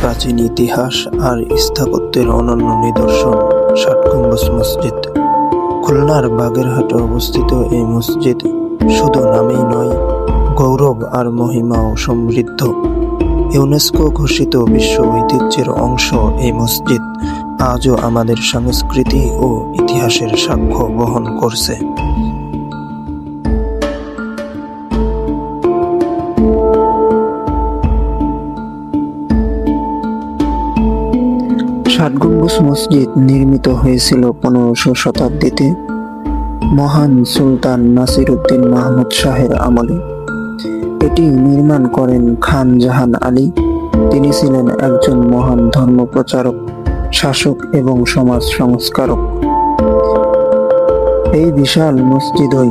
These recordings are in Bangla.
প্রাচীন ইতিহাস আর স্থাপত্যের অনন্য নিদর্শন ষাট গম্বুজ মসজিদ। খুলনার বাগেরহাটে অবস্থিত এই মসজিদ শুধু নামেই নয়, গৌরব আর মহিমাও সমৃদ্ধ। ইউনেস্কো ঘোষিত বিশ্ব ঐতিহ্যের অংশ এই মসজিদ আজও আমাদের সংস্কৃতি ও ইতিহাসের সাক্ষ্য বহন করছে। ষাট গম্বুজ মসজিদ নির্মিত হয়েছিল 1500 শতাব্দীতে মহান সুলতান নাসিরউদ্দিন মাহমুদ শাহের আমলে। এটি নির্মাণ করেন খান জাহান আলী। তিনি ছিলেন একজন মহান ধর্মপ্রচারক, শাসক এবং সমাজ সংস্কারক। এই বিশাল মসজিদই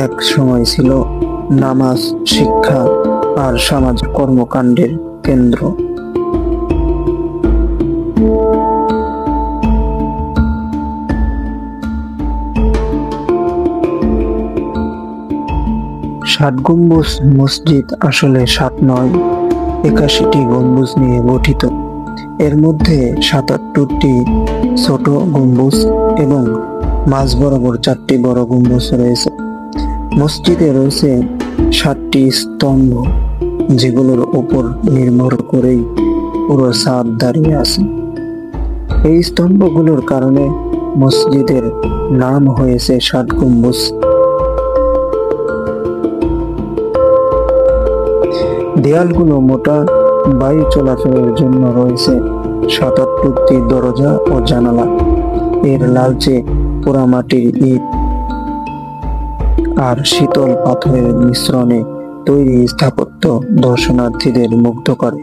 এক সময় ছিল নামাজ, শিক্ষা আর সামাজিক কর্মকাণ্ডের কেন্দ্র। ষাট গম্বুজ মসজিদ আসলে 7 নয়, 81টি গম্বুজ নিয়ে গঠিত। এর মধ্যে 77টি ছোট গম্বুজ এবং মাঝ বরাবর 4টি বড় গম্বুজ রয়েছে। মসজিদে রয়েছে 7টি স্তম্ভ, যেগুলোর উপর নির্ভর করেই পুরো ছাদ দাঁড়িয়ে আছে। এই স্তম্ভগুলোর কারণে মসজিদের নাম হয়েছে ষাট গম্বুজ। দেয়ালগুলো মোটা, বায়ু চলাচলের জন্য রয়েছে 77টি দরজা ও জানালা। এর লালচে পোড়ামাটির ইট আর শীতল পাথরের মিশ্রণে তৈরি স্থাপত্য দর্শনার্থীদের মুগ্ধ করে।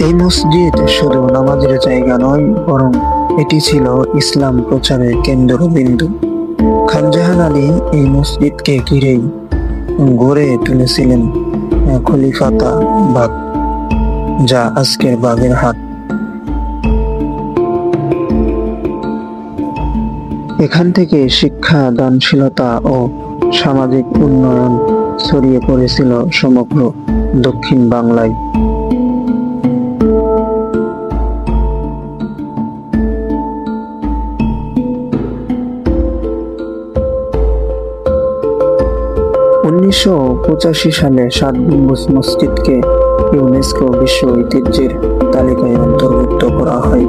এই মসজিদ শুধু নামাজের জায়গা নয়, বরং এটি ছিল ইসলাম প্রচারের কেন্দ্রবিন্দু। খান জাহান আলী এই মসজিদকে ঘিরেই গড়ে তুলেছিলেন খলিফাতা বাগ, যা আজকের বাগেরহাট। এখান থেকে শিক্ষা, দানশীলতা ও সামাজিক উন্নয়ন ছড়িয়ে পড়েছিল সমগ্র দক্ষিণ বাংলায়। উনিশশো 85 সালে ষাট গম্বুজ মসজিদকে ইউনেস্কো বিশ্ব ঐতিহ্যের তালিকায় অন্তর্ভুক্ত করা হয়।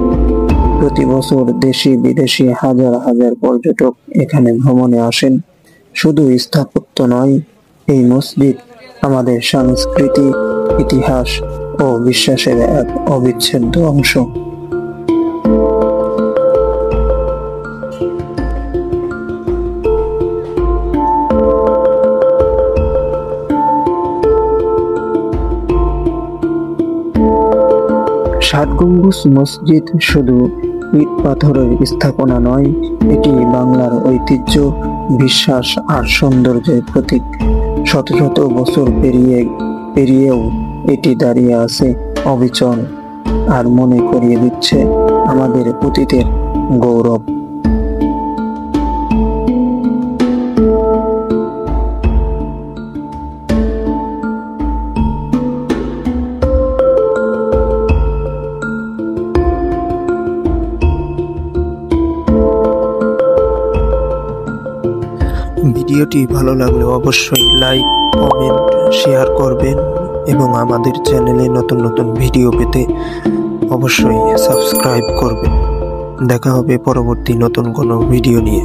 প্রতি বছর দেশি বিদেশি হাজার হাজার পর্যটক এখানে ভ্রমণে আসেন। শুধু স্থাপত্য নয়, এই মসজিদ আমাদের সংস্কৃতি, ইতিহাস ও বিশ্বাসের এক অবিচ্ছেদ্য অংশ। ষাট গম্বুজ মসজিদ শুধু ইট পাথরের স্থাপনা নয়, এটি বাংলার ঐতিহ্য, বিশ্বাস আর সৌন্দর্যের প্রতীক। শত শত বছর পেরিয়েও এটি দাঁড়িয়ে আছে অবিচল আর মনে করিয়ে দিচ্ছে আমাদের অতীতের গৌরব। ভিডিওটি ভালো লাগলে অবশ্যই লাইক, কমেন্ট, শেয়ার করবেন এবং আমাদের চ্যানেলে নতুন নতুন ভিডিও পেতে অবশ্যই সাবস্ক্রাইব করবেন। দেখা হবে পরবর্তী নতুন কোনো ভিডিও নিয়ে।